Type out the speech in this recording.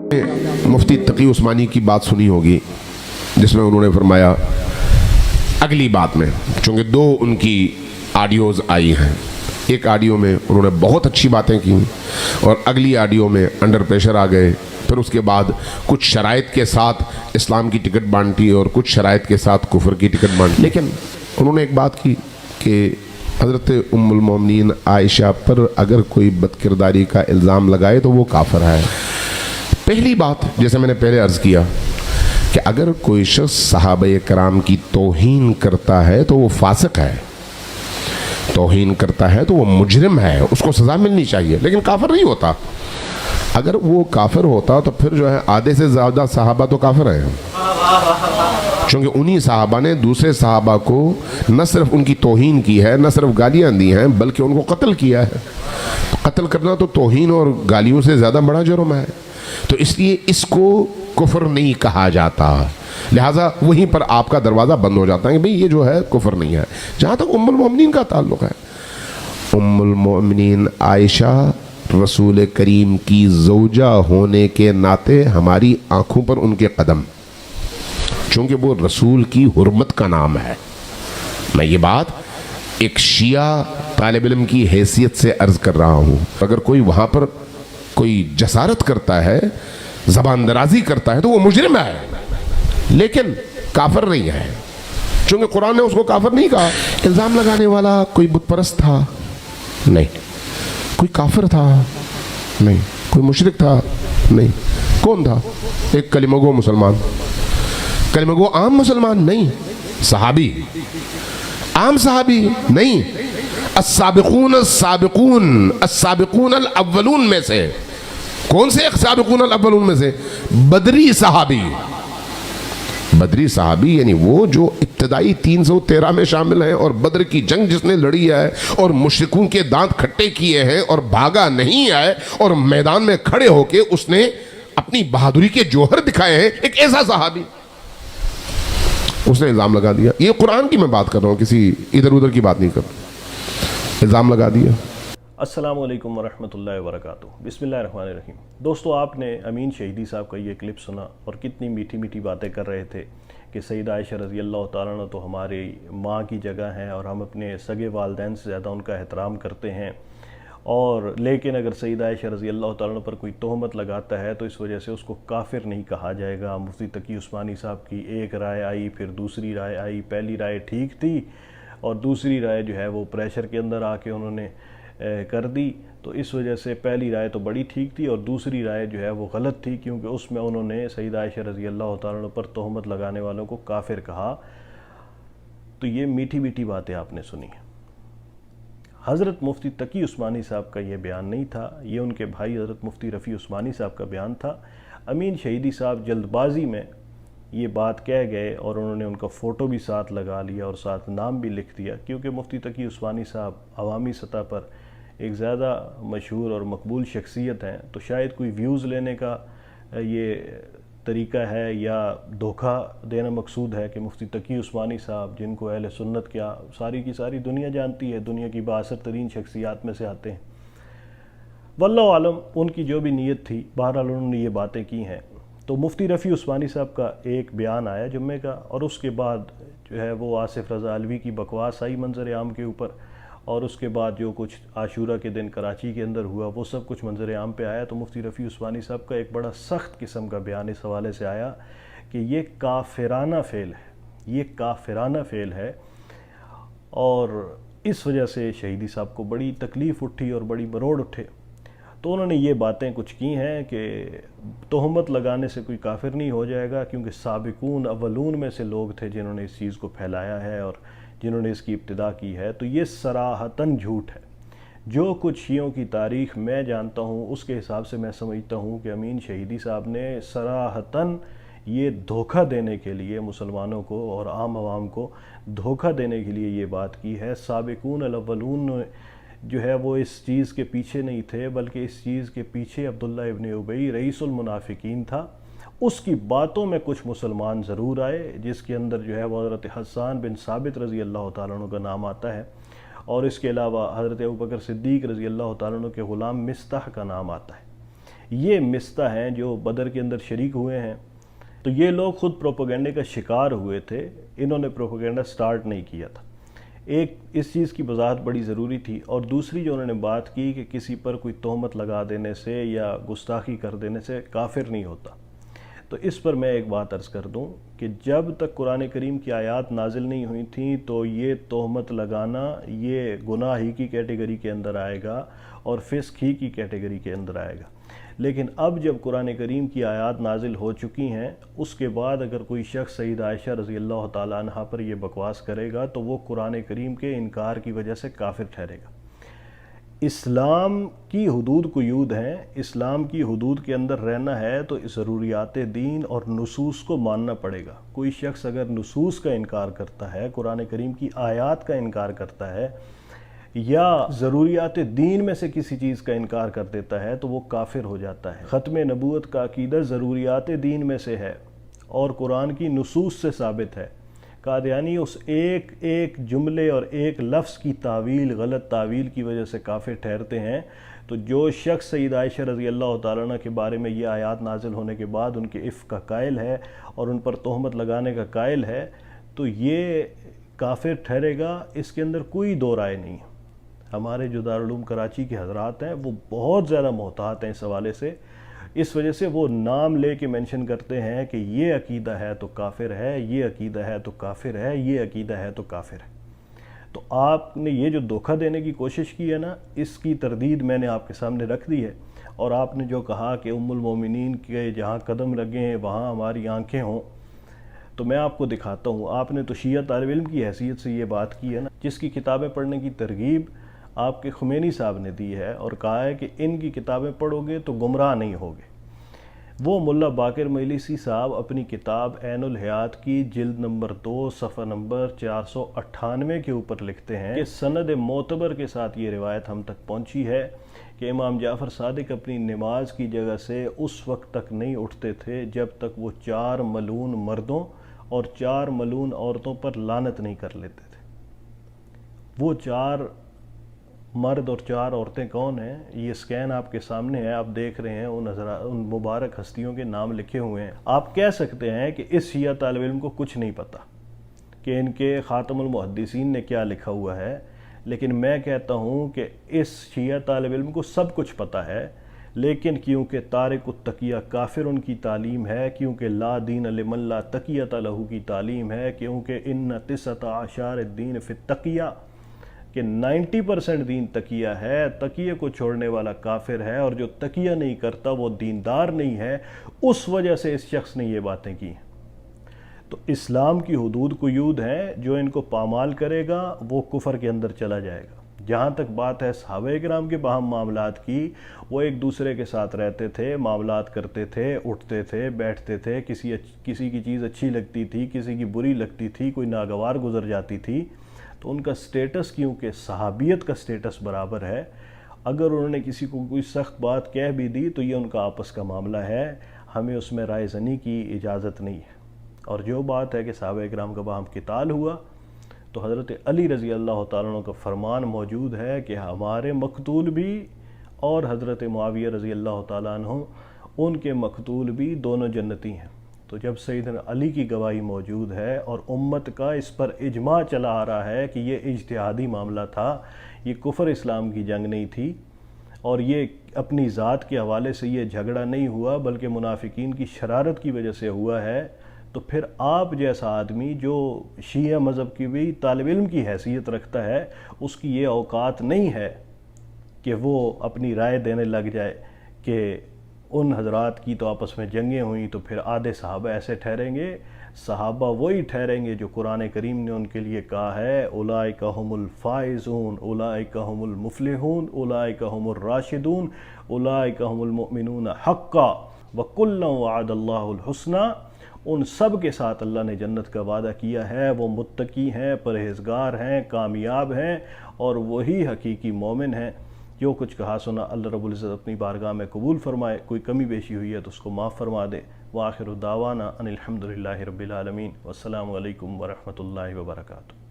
मुफ्ती तकी उस्मानी की बात सुनी होगी जिसमें उन्होंने फरमाया अगली बात में, चूँकि दो उनकी ऑडियोज़ आई हैं, एक ऑडियो में उन्होंने बहुत अच्छी बातें की और अगली ऑडियो में अंडर प्रेशर आ गए, फिर उसके बाद कुछ शराइत के साथ इस्लाम की टिकट बांटी और कुछ शराइत के साथ कुफर की टिकट बांटी। लेकिन उन्होंने एक बात की कि हज़रत उम्मुल मोमिनीन आयशा पर अगर कोई बदकिरदारी का इल्ज़ाम लगाए तो वो काफिर है। पहली बात, जैसे मैंने पहले अर्ज़ किया कि अगर कोई शख्स सहाबा कराम की तौहीन करता है तो वो फासिक है, तौहीन करता है तो वो मुजरिम है, उसको सज़ा मिलनी चाहिए, लेकिन काफिर नहीं होता। अगर वो काफिर होता तो फिर जो है आधे से ज़्यादा सहाबा तो काफिर हैं, क्योंकि उन्हीं सहाबा ने दूसरे सहाबा को न सिर्फ उनकी तौहीन की है, न सिर्फ गालियाँ दी हैं, बल्कि उनको कत्ल किया है। तो कत्ल करना तो तौहीन और गालियों से ज़्यादा बड़ा जुर्म है, तो इसलिए इसको कुफर नहीं कहा जाता। लिहाजा वहीं पर आपका दरवाज़ा बंद हो जाता है कि भाई ये जो है कुफर नहीं है। जहाँ तक उम्मुल मोमिनीन का ताल्लुक़ है, उम्मुल मोमिनीन आयशा रसूल करीम की ज़ौजा होने के नाते हमारी आँखों पर उनके कदम, चूँकि वो रसूल की हुर्मत का नाम है। मैं ये बात एक शिया तालिब इल्म की हैसियत से अर्ज़ कर रहा हूँ। अगर कोई वहाँ पर कोई जसारत करता है, ज़बान दराज़ी करता है तो वो मुजरिम है, लेकिन काफिर नहीं है, चूँकि कुरान ने उसको काफिर नहीं कहा। इल्ज़ाम लगाने वाला कोई बुतपरस्त था नहीं, कोई काफिर था नहीं, कोई मुशरिक था नहीं, कौन था? एक कलिमगो मुसलमान, कलिमगो आम मुसलमान नहीं, सहाबी, आम सहाबी नहीं, अस्साबिकून अस्साबिकून अस्साबिकून अल अव्वलून में से। कौन से अस्साबिकून अल अव्वलून में से? बदरी सहाबी। बदरी सहाबी यानी वो जो इब्तदाई 313 में शामिल हैं और बद्र की जंग जिसने लड़ी है और मुशरिकों के दांत खट्टे किए हैं और भागा नहीं है और मैदान में खड़े होके उसने अपनी बहादुरी के जौहर दिखाए हैं, एक ऐसा सहाबी। उसने इल्ज़ाम लगा दिया, ये कुरान की मैं बात कर रहा हूँ, किसी इधर उधर की बात नहीं कर रहा, इल्ज़ाम लगा दिया। अस्सलामु अलैकुम वरहमतुल्लाहि वबरकातुहू। बिस्मिल्लाहिर्रहमानिर्रहीम। दोस्तों, आपने अमीन शहीदी साहब का ये क्लिप सुना और कितनी मीठी मीठी बातें कर रहे थे कि सैयदा आयशा रज़ी अल्लाह तआला अन्हा तो हमारी माँ की जगह हैं और हम अपने सगे वालिदैन से ज़्यादा उनका एहतराम करते हैं, और लेकिन अगर सैयदा आयशा रज़ी अल्लाह तआला अन्हा पर कोई तोहमत लगाता है तो इस वजह से उसको काफिर नहीं कहा जाएगा। मुफ्ती तकी उस्मानी साहब की एक राय आई, फिर दूसरी राय आई। पहली राय ठीक थी और दूसरी राय जो है वो प्रेशर के अंदर आके उन्होंने कर दी, तो इस वजह से पहली राय तो बड़ी ठीक थी और दूसरी राय जो है वो गलत थी, क्योंकि उसमें उन्होंने सैयदा आयशा रज़ी अल्लाह तआला अन्हा पर तोहमत लगाने वालों को काफिर कहा। तो ये मीठी मीठी बातें आपने सुनी। हज़रत मुफ्ती तकी उस्मानी साहब का ये बयान नहीं था, ये उनके भाई हज़रत मुफ्ती रफ़ी उस्मानी साहब का बयान था। अमीन शहीदी साहब जल्दबाजी में ये बात कह गए और उन्होंने उनका फ़ोटो भी साथ लगा लिया और साथ नाम भी लिख दिया, क्योंकि मुफ्ती तकी उस्मानी साहब अवामी सतह पर एक ज़्यादा मशहूर और मकबूल शख्सियत हैं, तो शायद कोई व्यूज़ लेने का ये तरीका है या धोखा देना मकसूद है कि मुफ्ती तकी उस्मानी साहब, जिनको अहले सुन्नत क्या सारी की सारी दुनिया जानती है, दुनिया की बाअसर तरीन शख्सियात में से आते हैं, वल्लाहु आलम उनकी जो भी नीयत थी, बहरहाल उन्होंने ये बातें की हैं। तो मुफ्ती रफ़ी उस्मानी साहब का एक बयान आया जुम्मे का, और उसके बाद जो है वो आसिफ रज़ा अलवी की बकवास आई मंजर आम के ऊपर, और उसके बाद जो कुछ आशूरा के दिन कराची के अंदर हुआ वो सब कुछ मंजर आम पे आया। तो मुफ्ती रफ़ी उस्मानी साहब का एक बड़ा सख्त किस्म का बयान इस हवाले से आया कि ये काफिराना फ़ेल है, ये काफिराना फ़ेल है, और इस वजह से शहीदी साहब को बड़ी तकलीफ़ उठी और बड़ी मरोड़ उठे। तो उन्होंने ये बातें कुछ की हैं कि तोहमत लगाने से कोई काफिर नहीं हो जाएगा, क्योंकि साबिकून अव्वलून में से लोग थे जिन्होंने इस चीज़ को फैलाया है और जिन्होंने इसकी इब्तिदा की है। तो ये सराहतन झूठ है। जो कुछ शियों की तारीख़ मैं जानता हूँ उसके हिसाब से मैं समझता हूँ कि अमीन शहीदी साहब ने सराहतन ये धोखा देने के लिए मुसलमानों को और आम आवाम को धोखा देने के लिए ये बात की है। साबिकून अल अव्वलून जो है वो इस चीज़ के पीछे नहीं थे, बल्कि इस चीज़ के पीछे अब्दुल्ला इब्न उबई रईसुल मुनाफिकीन था। उसकी बातों में कुछ मुसलमान ज़रूर आए, जिसके अंदर जो है वो हज़रत हस्सान बिन साबित रज़ी अल्लाह तआला अन्हु का नाम आता है, और इसके अलावा हज़रत अबू बकर सिद्दीक़ रज़ी अल्लाह तआला अन्हु के ग़ुलाम मिस्ताह का नाम आता है। یہ مستہ ہیں جو بدر کے اندر شریک ہوئے ہیں، تو یہ لوگ خود پروپیگنڈے کا شکار ہوئے تھے، انہوں نے پروپیگنڈا سٹارٹ نہیں کیا تھا۔ ایک اس چیز کی وضاحت بڑی ضروری تھی، اور دوسری جو انہوں نے بات کی کہ کسی پر کوئی تہمت لگا دینے سے یا گستاخی کر دینے سے کافر نہیں ہوتا، تو اس پر میں ایک بات عرض کر دوں کہ جب تک قرآن کریم کی آیات نازل نہیں ہوئی تھیں تو یہ تہمت لگانا یہ گناہ ہی کی کیٹیگری کے اندر آئے گا اور فسق ہی کی کیٹیگری کے اندر آئے گا۔ لیکن اب جب قرآن کریم کی آیات نازل ہو چکی ہیں، اس کے بعد اگر کوئی شخص سیدہ عائشہ رضی اللہ تعالیٰ عنہ پر یہ بکواس کرے گا تو وہ قرآن کریم کے انکار کی وجہ سے کافر ٹھہرے گا۔ اسلام کی حدود قیود ہیں، اسلام کی حدود کے اندر رہنا ہے تو ضروریات دین اور نصوص کو ماننا پڑے گا۔ کوئی شخص اگر نصوص کا انکار کرتا ہے، قرآن کریم کی آیات کا انکار کرتا ہے یا ضروریات دین میں سے کسی چیز کا انکار کر دیتا ہے تو وہ کافر ہو جاتا ہے۔ ختم نبوت کا عقیدہ ضروریات دین میں سے ہے اور قرآن کی نصوص سے ثابت ہے۔ قادیانی اس ایک ایک جملے اور ایک لفظ کی تعویل، غلط تعویل کی وجہ سے کافر ٹھہرتے ہیں۔ تو جو شخص سیدہ عائشہ رضی اللہ تعالیٰ عنہ کے بارے میں یہ آیات نازل ہونے کے بعد ان کے عفق کا قائل ہے اور ان پر تہمت لگانے کا قائل ہے تو یہ کافر ٹھہرے گا، اس کے اندر کوئی دو رائے نہیں ہے۔ ہمارے جو دارالعلوم کراچی کے حضرات ہیں وہ بہت زیادہ محتاط ہیں اس حوالے سے، اس وجہ سے وہ نام لے کے منشن کرتے ہیں کہ یہ عقیدہ ہے تو کافر ہے، یہ عقیدہ ہے تو کافر ہے، یہ عقیدہ ہے تو کافر ہے۔ تو آپ نے یہ جو دھوکہ دینے کی کوشش کی ہے نا، اس کی تردید میں نے آپ کے سامنے رکھ دی ہے، اور آپ نے جو کہا کہ ام المومنین کے جہاں قدم لگے ہیں وہاں ہماری آنکھیں ہوں، تو میں آپ کو دکھاتا ہوں۔ آپ نے تو شیعہ طالب علم کی حیثیت سے یہ بات کی ہے نا، جس کی کتابیں پڑھنے کی ترغیب آپ کے خمینی صاحب نے دی ہے اور کہا ہے کہ ان کی کتابیں پڑھو گے تو گمراہ نہیں ہوگے۔ وہ ملا باقر مجلسی صاحب اپنی کتاب عین الحیات کی جلد نمبر 2 صفحہ نمبر 498 کے اوپر لکھتے ہیں کہ سند معتبر کے ساتھ یہ روایت ہم تک پہنچی ہے کہ امام جعفر صادق اپنی نماز کی جگہ سے اس وقت تک نہیں اٹھتے تھے جب تک وہ 4 ملعون مردوں اور 4 ملعون عورتوں پر لعنت نہیں کر لیتے تھے۔ وہ 4 مرد اور 4 عورتیں کون ہیں؟ یہ سکین آپ کے سامنے ہے، آپ دیکھ رہے ہیں، ان مبارک ہستیوں کے نام لکھے ہوئے ہیں۔ آپ کہہ سکتے ہیں کہ اس شیعہ طالب علم کو کچھ نہیں پتا کہ ان کے خاتم المحدثین نے کیا لکھا ہوا ہے، لیکن میں کہتا ہوں کہ اس شیعہ طالب علم کو سب کچھ پتا ہے، لیکن کیونکہ تارک التقیہ کافر ان کی تعلیم ہے، کیونکہ لا دین لمن لا تقیۃ لہ کی تعلیم ہے، کیونکہ ان 19 الدین فی التقیہ کہ 90% دین تقیہ ہے، تقیہ کو چھوڑنے والا کافر ہے، اور جو تقیہ نہیں کرتا وہ دیندار نہیں ہے، اس وجہ سے اس شخص نے یہ باتیں کی ہیں۔ تو اسلام کی حدود قیود ہیں، جو ان کو پامال کرے گا وہ کفر کے اندر چلا جائے گا۔ جہاں تک بات ہے صحابہ کرام کے باہم معاملات کی، وہ ایک دوسرے کے ساتھ رہتے تھے، معاملات کرتے تھے، اٹھتے تھے، بیٹھتے تھے، کسی کی چیز اچھی لگتی تھی، کسی کی بری لگتی تھی، کوئی ناگوار گزر جاتی تھی، تو ان کا سٹیٹس کیونکہ صحابیت کا سٹیٹس برابر ہے، اگر انہوں نے کسی کو کوئی سخت بات کہہ بھی دی تو یہ ان کا آپس کا معاملہ ہے، ہمیں اس میں رائے زنی کی اجازت نہیں ہے۔ اور جو بات ہے کہ صحابہ کرام کا باہم قتال ہوا تو حضرت علی رضی اللہ تعالیٰ عنہ کا فرمان موجود ہے کہ ہمارے مقتول بھی اور حضرت معاویہ رضی اللہ تعالیٰ عنہ ان کے مقتول بھی دونوں جنتی ہیں۔ تو جب سیدنا علی کی گواہی موجود ہے اور امت کا اس پر اجماع چلا آ رہا ہے کہ یہ اجتہادی معاملہ تھا، یہ کفر اسلام کی جنگ نہیں تھی، اور یہ اپنی ذات کے حوالے سے یہ جھگڑا نہیں ہوا بلکہ منافقین کی شرارت کی وجہ سے ہوا ہے، تو پھر آپ جیسا آدمی جو شیعہ مذہب کی بھی طالب علم کی حیثیت رکھتا ہے، اس کی یہ اوقات نہیں ہے کہ وہ اپنی رائے دینے لگ جائے کہ ان حضرات کی تو آپس میں جنگیں ہوئیں تو پھر آدھے صحابہ ایسے ٹھہریں گے۔ صحابہ وہی ٹھہریں گے جو قرآن کریم نے ان کے لیے کہا ہے اولئک ھم الفائزون، اولئک ھم المفلحون، اولئک ھم الراشدون، اولئک ھم المؤمنون حقا وکلا وعد اللہ الحسنی۔ ان سب کے ساتھ اللہ نے جنت کا وعدہ کیا ہے، وہ متقی ہیں، پرہیزگار ہیں، کامیاب ہیں، اور وہی حقیقی مومن ہیں۔ جو کچھ کہا سنا اللہ رب العزت اپنی بارگاہ میں قبول فرمائے، کوئی کمی بیشی ہوئی ہے تو اس کو معاف فرما دے۔ وآخر دعوانا ان الحمدللہ رب العالمین، والسلام علیکم ورحمۃ اللہ وبرکاتہ۔